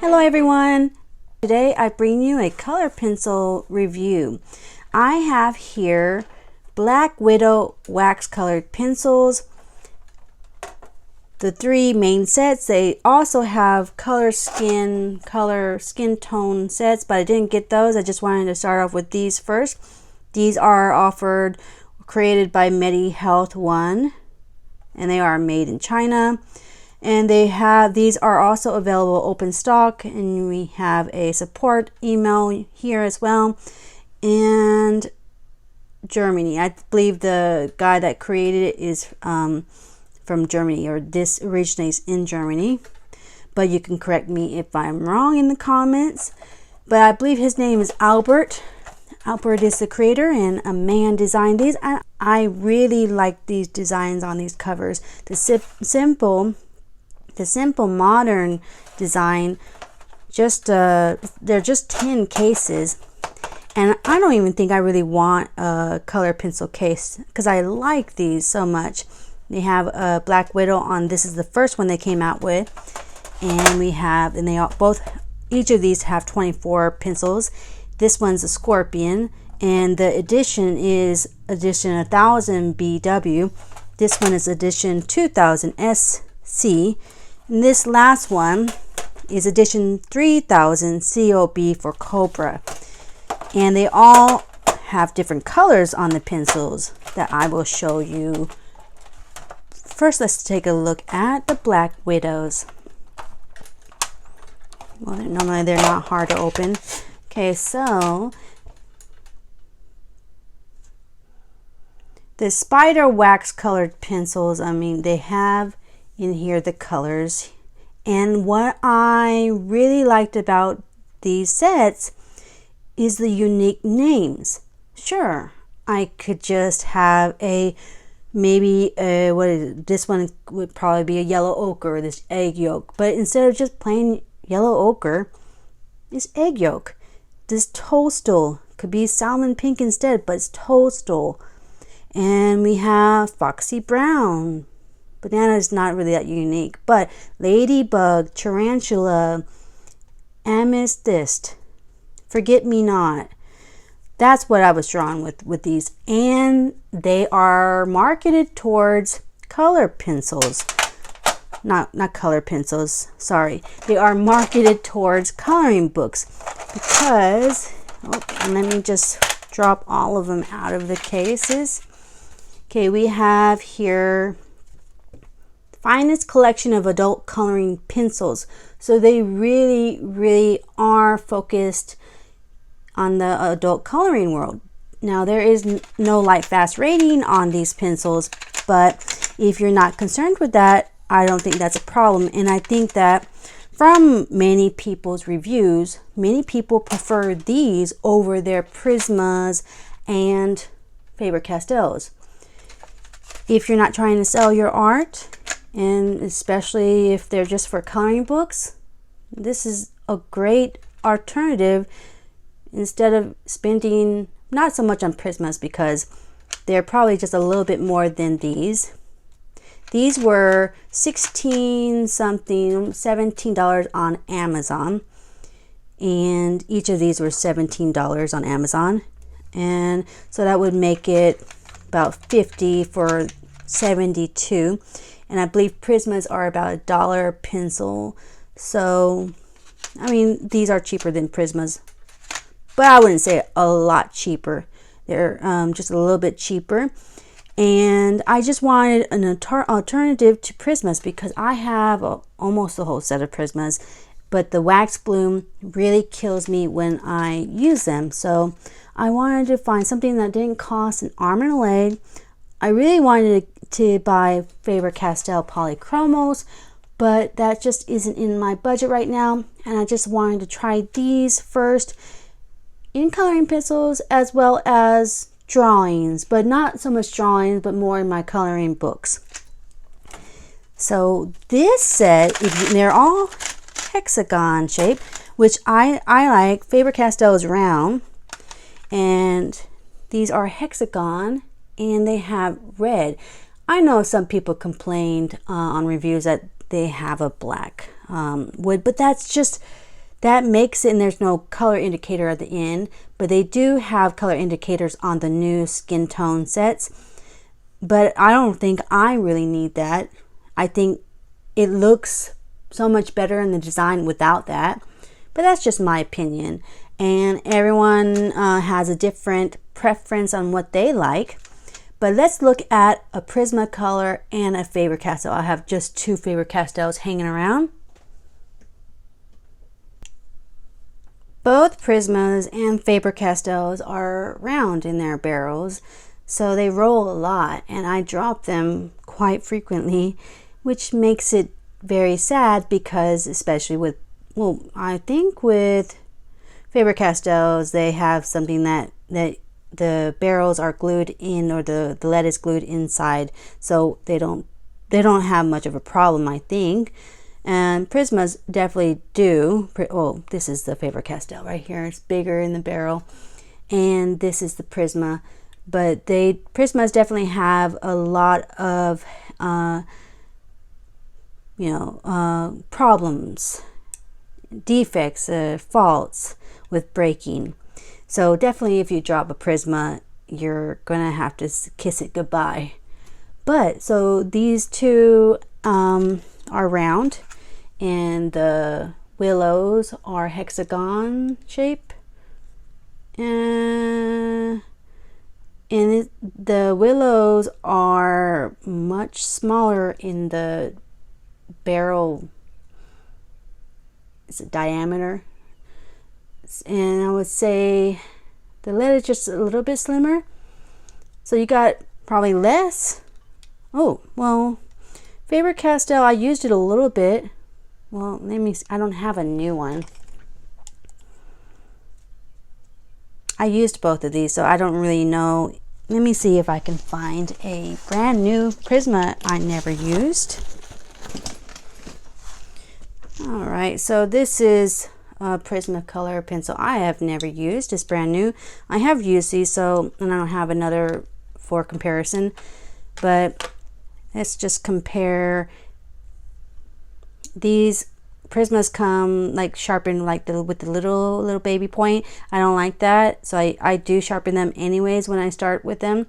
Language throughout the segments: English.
Hello everyone! Today I bring you a color pencil review. I have here Black Widow wax colored pencils. The three main sets. They also have color skin tone sets, but I didn't get those. I just wanted to start off with these first. These are created by Medi Health One, and they are made in China. And these are also available open stock, and we have a support email here as well. And Germany, I believe the guy that created it is from Germany, or this originates in Germany, but you can correct me if I'm wrong in the comments. But I believe his name is Albert. Albert is the creator, and a man designed these. I really like these designs on these covers. The simple modern design, they're just tin cases, and I don't even think I really want a color pencil case because I like these so much. They have a Black Widow on. This is the first one they came out with, and each of these have 24 pencils. This one's a Scorpion, and the edition is edition 1000 BW. This one is edition 2000 SC. And this last one is edition 3000 COB for Cobra. And they all have different colors on the pencils that I will show you. First, let's take a look at the Black Widows. Well, normally they're not hard to open. Okay, so the spider wax colored pencils, they have in here the colors, and what I really liked about these sets is the unique names. Sure, I could just have this one would probably be a yellow ochre, this egg yolk, but instead of just plain yellow ochre, it's egg yolk. This toadstool could be salmon pink instead, but it's toadstool. And we have Foxy Brown. Banana is not really that unique, but Ladybug, Tarantula, Amethyst, Forget Me Not. That's what I was drawn with these, and they are marketed towards color pencils. Not color pencils, sorry. They are marketed towards coloring books because, let me just drop all of them out of the cases. Okay, we have here finest collection of adult coloring pencils. So they really are focused on the adult coloring world. Now, there is no light fast rating on these pencils, but if you're not concerned with that, I don't think that's a problem. And I think that from many people's reviews, many people prefer these over their Prismas and Faber-Castells. If you're not trying to sell your art, and especially if they're just for coloring books, this is a great alternative instead of spending not so much on Prismas, because they're probably just a little bit more than these. These were $17 on Amazon, and each of these were $17 on Amazon, and so that would make it about $50 for 72. And I believe Prismas are about $1 a pencil. So, these are cheaper than Prismas, but I wouldn't say a lot cheaper. They're just a little bit cheaper. And I just wanted an alternative to Prismas because I have almost a whole set of Prismas, but the wax bloom really kills me when I use them. So I wanted to find something that didn't cost an arm and a leg. I really wanted to buy Faber-Castell Polychromos, but that just isn't in my budget right now, and I just wanted to try these first in coloring pencils as well as drawings, but not so much drawings, but more in my coloring books. So this set, they're all hexagon shape, which I like. Faber-Castell is round, and these are hexagon, and they have red. I know some people complained on reviews that they have a black wood, but that's just that makes it, and there's no color indicator at the end, but they do have color indicators on the new Skintone sets. But I don't think I really need that. I think it looks so much better in the design without that. But that's just my opinion. And everyone has a different preference on what they like. But let's look at a Prismacolor and a Faber-Castell. I have just two Faber-Castells hanging around. Both Prismas and Faber-Castells are round in their barrels, so they roll a lot, and I drop them quite frequently, which makes it very sad because, especially with, well, I think with Faber-Castells, they have something that the barrels are glued in, or the lead is glued inside, so they don't have much of a problem, I think. And Prismas definitely do. Oh, this is the Faber-Castell right here. It's bigger in the barrel, and this is the Prisma. But Prismas definitely have a lot of problems, defects, faults with breaking. So definitely, if you drop a Prisma, you're gonna have to kiss it goodbye. But so these two are round, and the willows are hexagon shape, and the willows are much smaller in the barrel. Is it diameter? And I would say the lead is just a little bit slimmer, so you got probably less. Oh, well, Faber-Castell, I used it a little bit. Well, let me see. I don't have a new one. I used both of these, so I don't really know. Let me see if I can find a brand new Prisma I never used. All right, so this is a Prismacolor pencil I have never used. It's brand new. I have used these, and I don't have another for comparison, but let's just compare. These Prismas come like sharpened like with the little baby point. I don't like that, so I do sharpen them anyways when I start with them.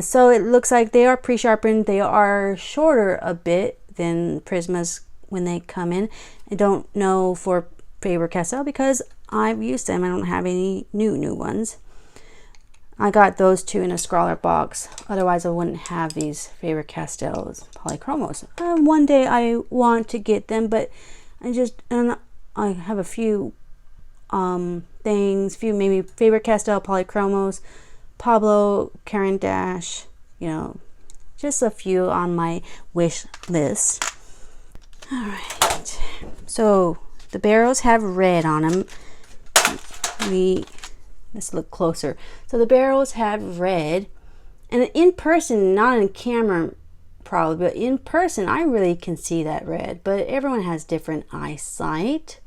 So it looks like they are pre-sharpened. They are shorter a bit than Prismas when they come in. I don't know for Faber-Castell because I've used them. I don't have any new ones. I got those two in a scrawler box. Otherwise, I wouldn't have these Faber-Castells polychromos. One day I want to get them, but I have a few things, maybe Faber-Castell polychromos, Pablo Caran d'Ache, just a few on my wish list. All right, so the barrels have red on them. Let's look closer. So the barrels have red, and in person, not in camera probably, but in person I really can see that red, but everyone has different eyesight.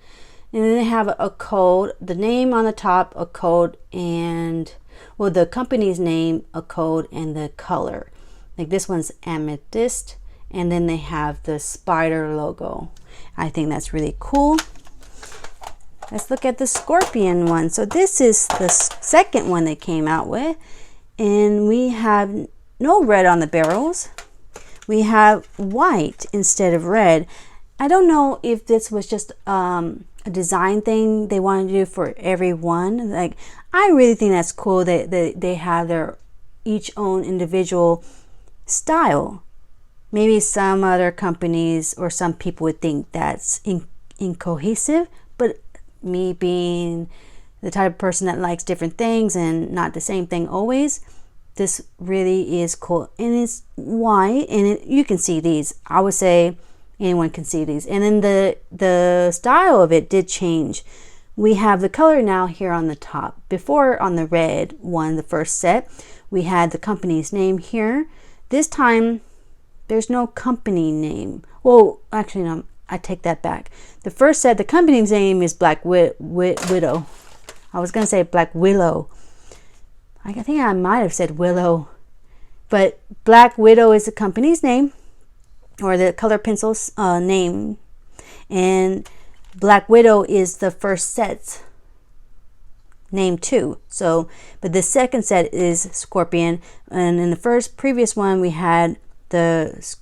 And then they have a code, the name on the top, a code, and well, the company's name, a code, and the color. Like this one's amethyst, and then they have the spider logo. I think that's really cool. Let's look at the scorpion one. So this is the second one they came out with, and we have no red on the barrels. We have white instead of red. I don't know if this was just a design thing they wanted to do for everyone. Like, I really think that's cool that they have their each own individual style. Maybe some other companies or some people would think that's incohesive, but me being the type of person that likes different things and not the same thing always, this really is cool. And it's white, and you can see these. I would say anyone can see these. And then the style of it did change. We have the color now here on the top. Before, on the red one, the first set, we had the company's name here. This time there's no company name. Well, actually no, I take that back. The first set, the company's name is Black Widow. I was gonna say Black Willow. I think I might have said Willow, but Black Widow is the company's name, or the color pencil's name. And Black Widow is the first set's name too. So, but the second set is Scorpion, and in the previous one we had the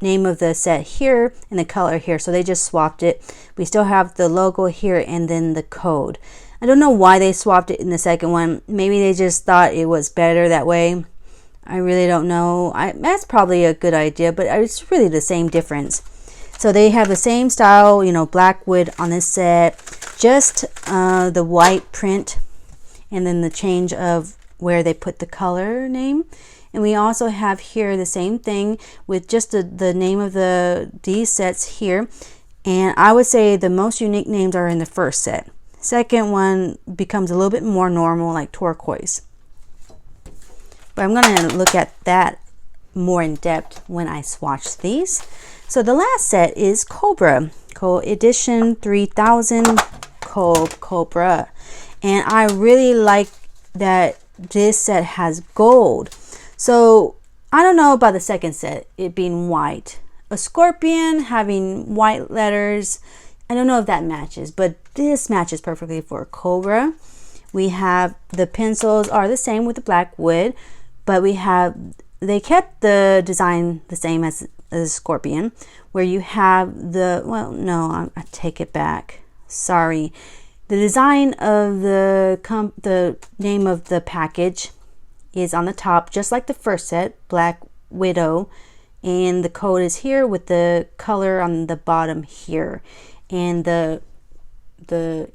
name of the set here and the color here, so they just swapped it. We still have the logo here and then the code. I don't know why they swapped it in the second one. Maybe they just thought it was better that way. I really don't know. That's probably a good idea, but it's really the same difference. So they have the same style, you know, black wood on this set, just the white print, and then the change of where they put the color name. And we also have here the same thing with just the name of these sets here. And I would say the most unique names are in the first set. Second one becomes a little bit more normal, like turquoise. But I'm going to look at that more in depth when I swatch these. So the last set is Cobra, Edition 3000 Cobra. And I really like that this set has gold. So I don't know about the second set, it being white. A scorpion having white letters, I don't know if that matches, but this matches perfectly for a Cobra. We have the pencils are the same with the black wood, but they kept the design the same as the scorpion, where you have I take it back. Sorry. The design of the name of the package is on the top, just like the first set, Black Widow, and the code is here with the color on the bottom here, and the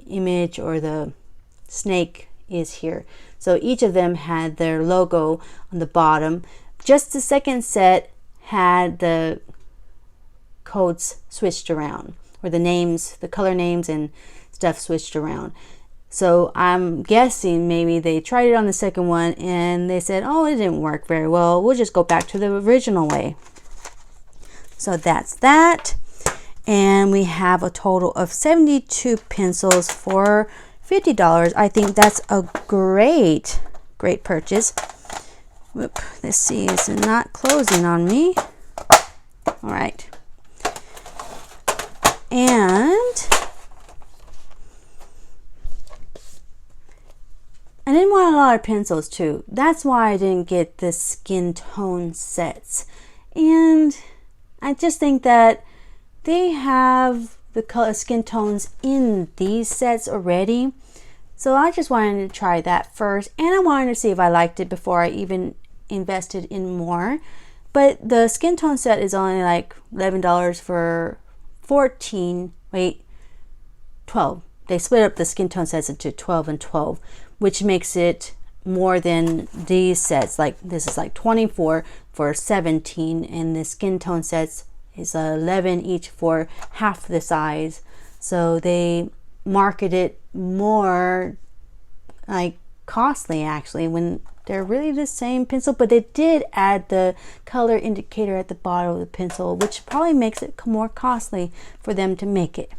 image or the snake is here. So each of them had their logo on the bottom. Just the second set had the codes switched around, or the names, the color names and stuff switched around. So I'm guessing maybe they tried it on the second one and they said, oh, it didn't work very well. We'll just go back to the original way. So that's that. And we have a total of 72 pencils for $50. I think that's a great purchase. Whoop, let's see, it's not closing on me. All right. And I didn't want a lot of pencils too. That's why I didn't get the Skintone sets. And I just think that they have the color skin tones in these sets already. So I just wanted to try that first. And I wanted to see if I liked it before I even invested in more. But the Skintone set is only like $11 for 12. They split up the Skintone sets into 12 and 12, which makes it more than these sets. Like this is like 24 for 17, and the Skintone sets is 11 each for half the size. So they market it more like costly actually, when they're really the same pencil, but they did add the color indicator at the bottom of the pencil, which probably makes it more costly for them to make it.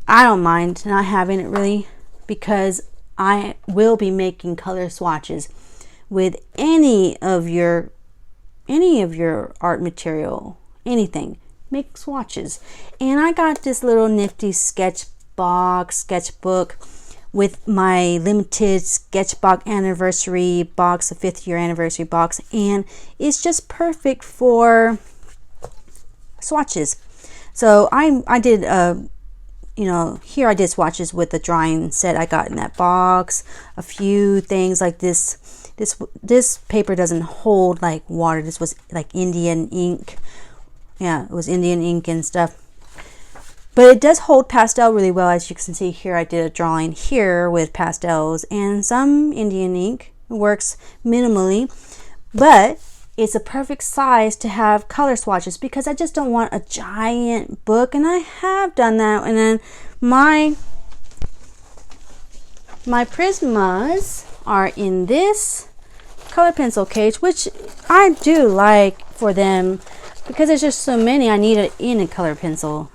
I don't mind not having it really, because I will be making color swatches with any of your art material, anything. Make swatches. And I got this little nifty sketchbook with my limited sketchbook anniversary box, a 5th year anniversary box, and it's just perfect for swatches. So I did here I did swatches with the drawing set I got in that box. A few things like this paper doesn't hold like water. This was like Indian ink. Yeah, it was Indian ink and stuff. But it does hold pastel really well. As you can see here, I did a drawing here with pastels and some Indian ink. It works minimally, but it's a perfect size to have color swatches, because I just don't want a giant book, and I have done that. And then my Prismas are in this color pencil case, which I do like for them because there's just so many. I need it in a color pencil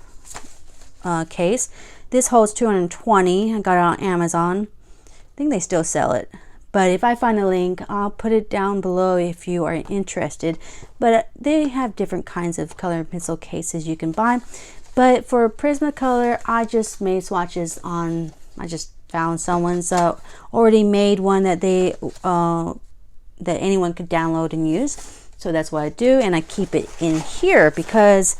case. This holds 220. I got it on Amazon. I think they still sell it, but if I find a link, I'll put it down below if you are interested. But they have different kinds of color pencil cases you can buy. But for Prismacolor, I just made swatches on, I just found someone's already made one that they that anyone could download and use. So that's what I do, and I keep it in here because,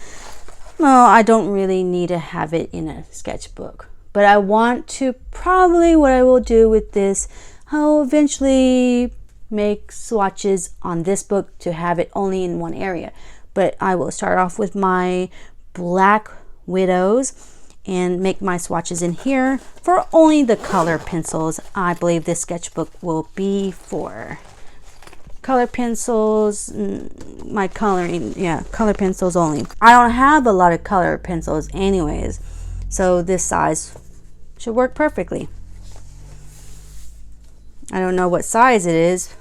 well, I don't really need to have it in a sketchbook. But I want to, probably what I will do with this, I'll eventually make swatches on this book to have it only in one area. But I will start off with my Black Widows and make my swatches in here for only the color pencils. I believe this sketchbook will be for color pencils, my coloring, yeah, color pencils only. I don't have a lot of color pencils anyways, so this size should work perfectly. I don't know what size it is,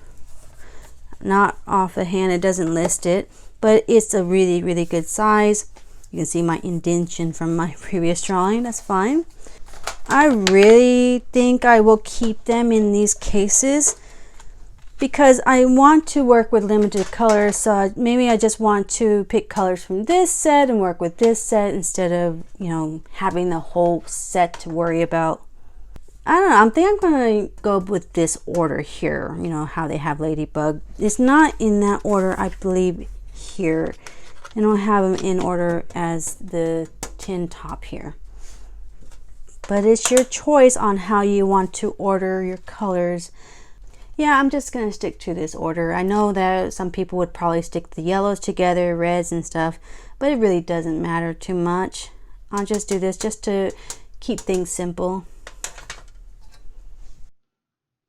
not off the hand, it doesn't list it, but it's a really, really good size. You can see my indentation from my previous drawing, that's fine. I really think I will keep them in these cases because I want to work with limited colors, so maybe I just want to pick colors from this set and work with this set instead of, you know, having the whole set to worry about. I don't know, I think I'm going to go with this order here, you know, how they have Ladybug. It's not in that order, I believe, here. I don't have them in order as the tin top here. But it's your choice on how you want to order your colors. Yeah, I'm just going to stick to this order. I know that some people would probably stick the yellows together, reds and stuff, but it really doesn't matter too much. I'll just do this just to keep things simple.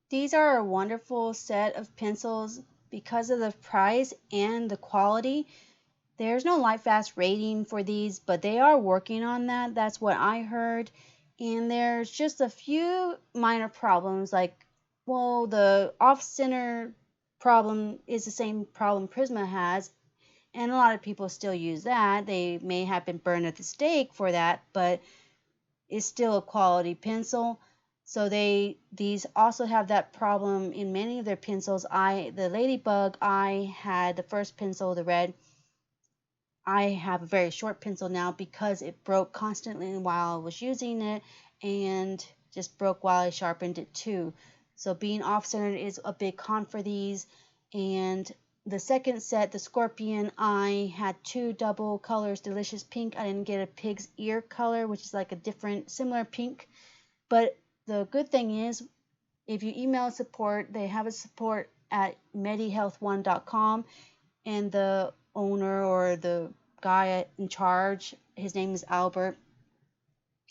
These are a wonderful set of pencils because of the price and the quality. There's no Lightfast rating for these, but they are working on that. That's what I heard. And there's just a few minor problems, like, well, the off-center problem is the same problem Prisma has, and a lot of people still use that. They may have been burned at the stake for that, but it's still a quality pencil. So these also have that problem in many of their pencils. The Ladybug, I had the first pencil, the red. I have a very short pencil now because it broke constantly while I was using it, and just broke while I sharpened it too. So being off-centered is a big con for these. And the second set, the Scorpion, I had two double colors, Delicious Pink. I didn't get a pig's ear color, which is like a different, similar pink. But the good thing is, if you email support, they have a support at medihealth1.com, and the owner or the guy in charge, his name is Albert,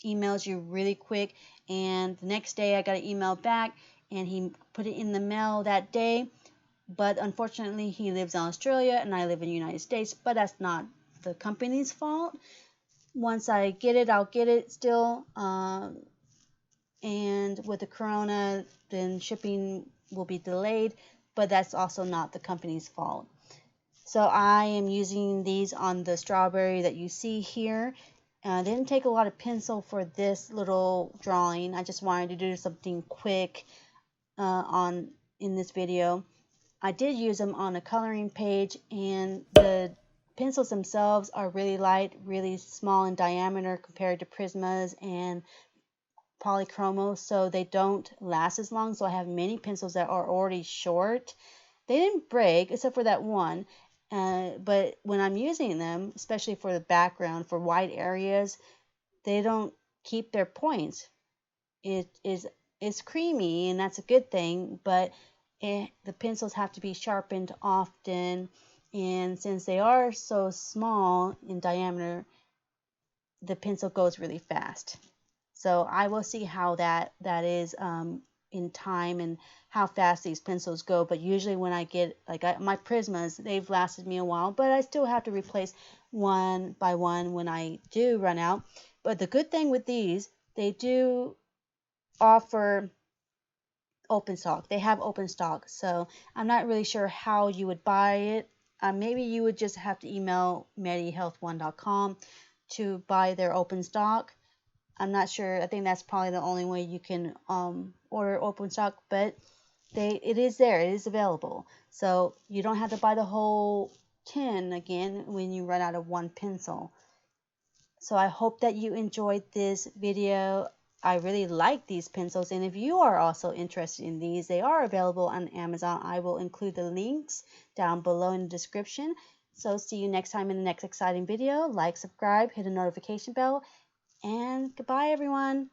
emails you really quick, and the next day I got an email back, and he put it in the mail that day. But unfortunately he lives in Australia and I live in the United States, but that's not the company's fault. Once I get it, I'll get it still, and with the corona, then shipping will be delayed, but that's also not the company's fault. So I am using these on the strawberry that you see here. I didn't take a lot of pencil for this little drawing. I just wanted to do something quick in this video. I did use them on a coloring page, and the pencils themselves are really light, really small in diameter compared to Prismas and polychromos, so they don't last as long. So I have many pencils that are already short. They didn't break except for that one, but when I'm using them, especially for the background, for white areas, they don't keep their points. It's creamy, and that's a good thing, but the pencils have to be sharpened often, and since they are so small in diameter, the pencil goes really fast. So I will see how that is in time and how fast these pencils go. But usually when I get, like my Prismas, they've lasted me a while, but I still have to replace one by one when I do run out. But the good thing with these, they do offer open stock. They have open stock, so I'm not really sure how you would buy it. Maybe you would just have to email medihealth1.com to buy their open stock. I'm not sure. I think that's probably the only way you can order open stock, but it is there. It is available. So you don't have to buy the whole tin again when you run out of one pencil. So I hope that you enjoyed this video. I really like these pencils, and if you are also interested in these, they are available on Amazon. I will include the links down below in the description. So see you next time in the next exciting video. Like, subscribe, hit the notification bell, and goodbye everyone.